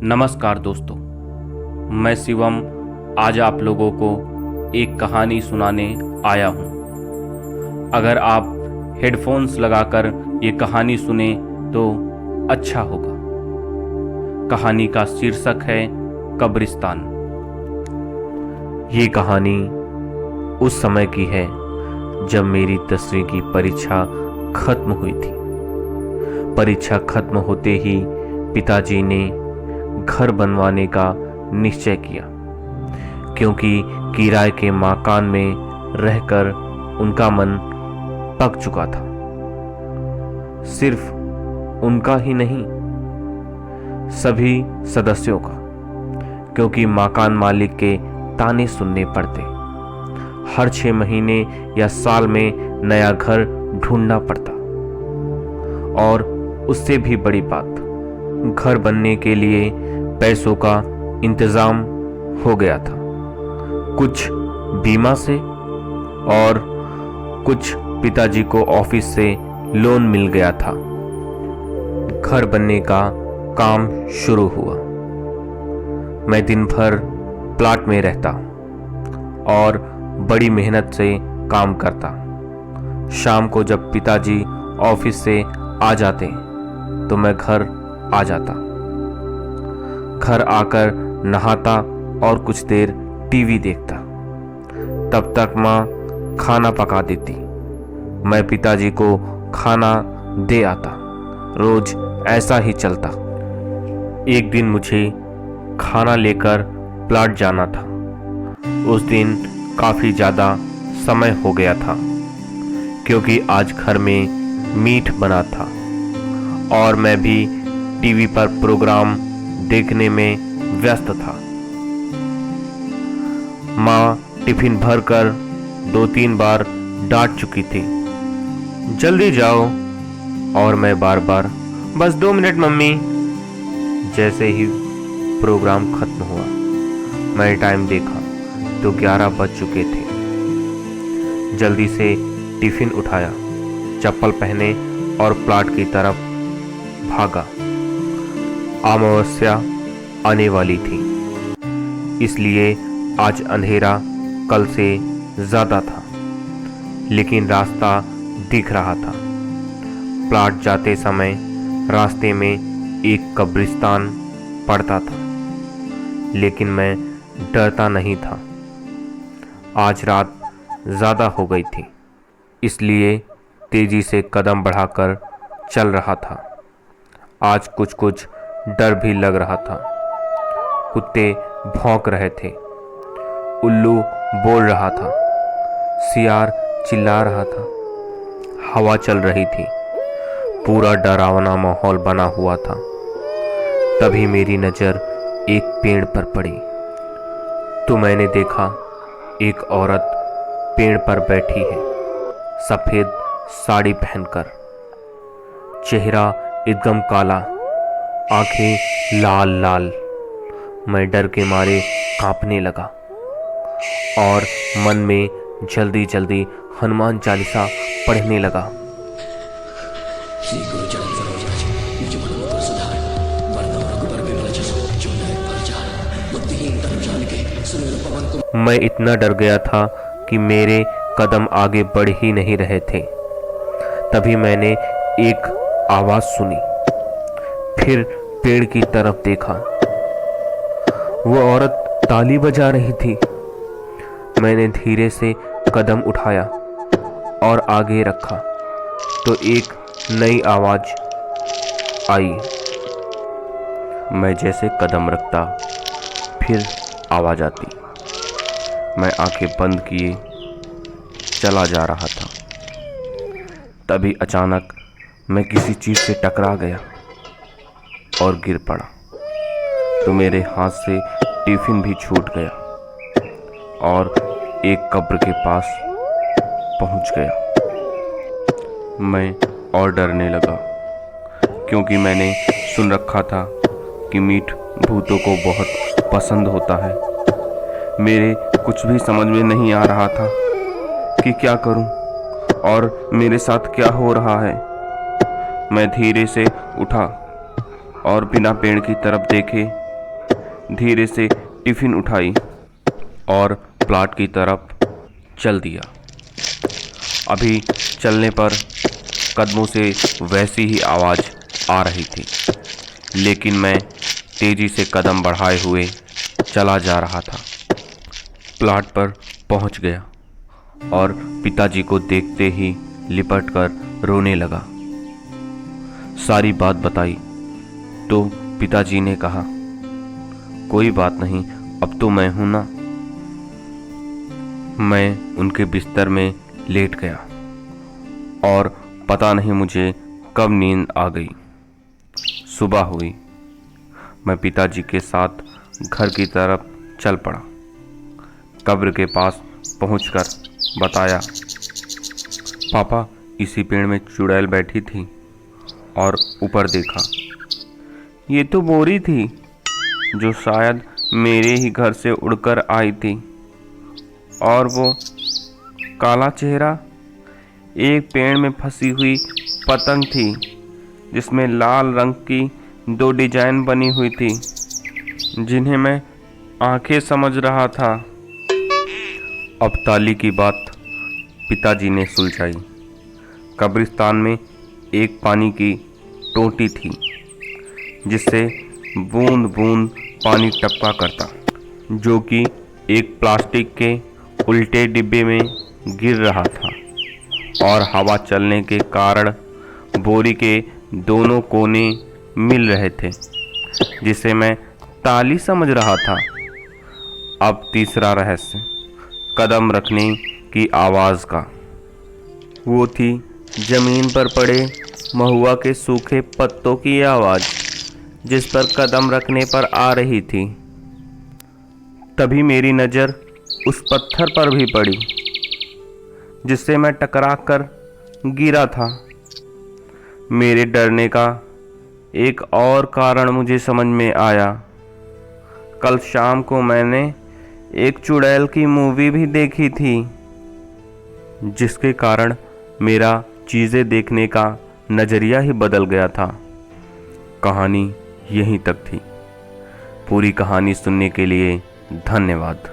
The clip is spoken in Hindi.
नमस्कार दोस्तों, मैं शिवम आज आप लोगों को एक कहानी सुनाने आया हूँ। अगर आप हेडफोन्स लगाकर ये कहानी सुने तो अच्छा होगा। कहानी का शीर्षक है कब्रिस्तान। ये कहानी उस समय की है जब मेरी 10वीं की परीक्षा खत्म हुई थी। परीक्षा खत्म होते ही पिताजी ने घर बनवाने का निश्चय किया, क्योंकि किराए के मकान में रहकर उनका मन पक चुका था। सिर्फ उनका ही नहीं, सभी सदस्यों का, क्योंकि मकान मालिक के ताने सुनने पड़ते। हर 6 महीने या साल में नया घर ढूंढना पड़ता। और उससे भी बड़ी बात, घर बनने के लिए पैसों का इंतजाम हो गया था, कुछ बीमा से और कुछ पिताजी को ऑफिस से लोन मिल गया था। घर बनने का काम शुरू हुआ। मैं दिन भर प्लाट में रहता और बड़ी मेहनत से काम करता। शाम को जब पिताजी ऑफिस से आ जाते तो मैं घर आ जाता। घर आकर नहाता और कुछ देर टीवी देखता। तब तक माँ खाना पका देती। मैं पिताजी को खाना दे आता। रोज ऐसा ही चलता। एक दिन मुझे खाना लेकर प्लाट जाना था। उस दिन काफ़ी ज़्यादा समय हो गया था, क्योंकि आज घर में मीट बना था और मैं भी टीवी पर प्रोग्राम देखने में व्यस्त था। माँ टिफिन भरकर 2-3 बार डांट चुकी थी, जल्दी जाओ, और मैं बार बार बस 2 मिनट मम्मी। जैसे ही प्रोग्राम खत्म हुआ, मैं टाइम देखा तो 11 बज चुके थे। जल्दी से टिफिन उठाया, चप्पल पहने और प्लाट की तरफ भागा। अमावस्या आने वाली थी, इसलिए आज अंधेरा कल से ज़्यादा था, लेकिन रास्ता दिख रहा था। प्लाट जाते समय रास्ते में एक कब्रिस्तान पड़ता था, लेकिन मैं डरता नहीं था। आज रात ज़्यादा हो गई थी, इसलिए तेजी से कदम बढ़ाकर चल रहा था। आज कुछ डर भी लग रहा था। कुत्ते भौंक रहे थे, उल्लू बोल रहा था, सियार चिल्ला रहा था, हवा चल रही थी। पूरा डरावना माहौल बना हुआ था। तभी मेरी नज़र एक पेड़ पर पड़ी तो मैंने देखा एक औरत पेड़ पर बैठी है, सफ़ेद साड़ी पहनकर। चेहरा एकदम काला, आंखें लाल लाल। मैं डर के मारे कांपने लगा और मन में जल्दी जल्दी हनुमान चालीसा पढ़ने लगा। मैं इतना डर गया था कि मेरे कदम आगे बढ़ ही नहीं रहे थे। तभी मैंने एक आवाज़ सुनी, फिर पेड़ की तरफ देखा। वो औरत ताली बजा रही थी। मैंने धीरे से कदम उठाया और आगे रखा तो एक नई आवाज़ आई। मैं जैसे कदम रखता, फिर आवाज़ आती। मैं आंखें बंद किए चला जा रहा था। तभी अचानक मैं किसी चीज़ से टकरा गया और गिर पड़ा, तो मेरे हाथ से टिफिन भी छूट गया और एक कब्र के पास पहुंच गया। मैं और डरने लगा, क्योंकि मैंने सुन रखा था कि मीट भूतों को बहुत पसंद होता है। मेरे कुछ भी समझ में नहीं आ रहा था कि क्या करूं और मेरे साथ क्या हो रहा है। मैं धीरे से उठा और बिना पेड़ की तरफ देखे धीरे से टिफिन उठाई और प्लाट की तरफ चल दिया। अभी चलने पर कदमों से वैसी ही आवाज़ आ रही थी, लेकिन मैं तेज़ी से कदम बढ़ाए हुए चला जा रहा था। प्लाट पर पहुंच गया और पिताजी को देखते ही लिपट कर रोने लगा। सारी बात बताई तो पिताजी ने कहा, कोई बात नहीं, अब तो मैं हूं ना। मैं उनके बिस्तर में लेट गया और पता नहीं मुझे कब नींद आ गई। सुबह हुई। मैं पिताजी के साथ घर की तरफ चल पड़ा। कब्र के पास पहुंचकर बताया, पापा इसी पेड़ में चुड़ैल बैठी थी और ऊपर देखा। ये तो बोरी थी जो शायद मेरे ही घर से उड़कर आई थी, और वो काला चेहरा एक पेड़ में फंसी हुई पतंग थी जिसमें लाल रंग की 2 डिजाइन बनी हुई थी जिन्हें मैं आंखें समझ रहा था। अब ताली की बात पिताजी ने सुलझाई। कब्रिस्तान में एक पानी की टोंटी थी जिससे बूंद बूंद पानी टपका करता, जो कि एक प्लास्टिक के उल्टे डिब्बे में गिर रहा था और हवा चलने के कारण बोरी के दोनों कोने मिल रहे थे, जिसे मैं ताली समझ रहा था। अब तीसरा रहस्य, कदम रखने की आवाज़ का। वो थी जमीन पर पड़े महुआ के सूखे पत्तों की आवाज़ जिस पर कदम रखने पर आ रही थी। तभी मेरी नज़र उस पत्थर पर भी पड़ी जिससे मैं टकरा कर गिरा था। मेरे डरने का एक और कारण मुझे समझ में आया। कल शाम को मैंने एक चुड़ैल की मूवी भी देखी थी, जिसके कारण मेरा चीज़ें देखने का नज़रिया ही बदल गया था। कहानी यहीं तक थी। पूरी कहानी सुनने के लिए धन्यवाद।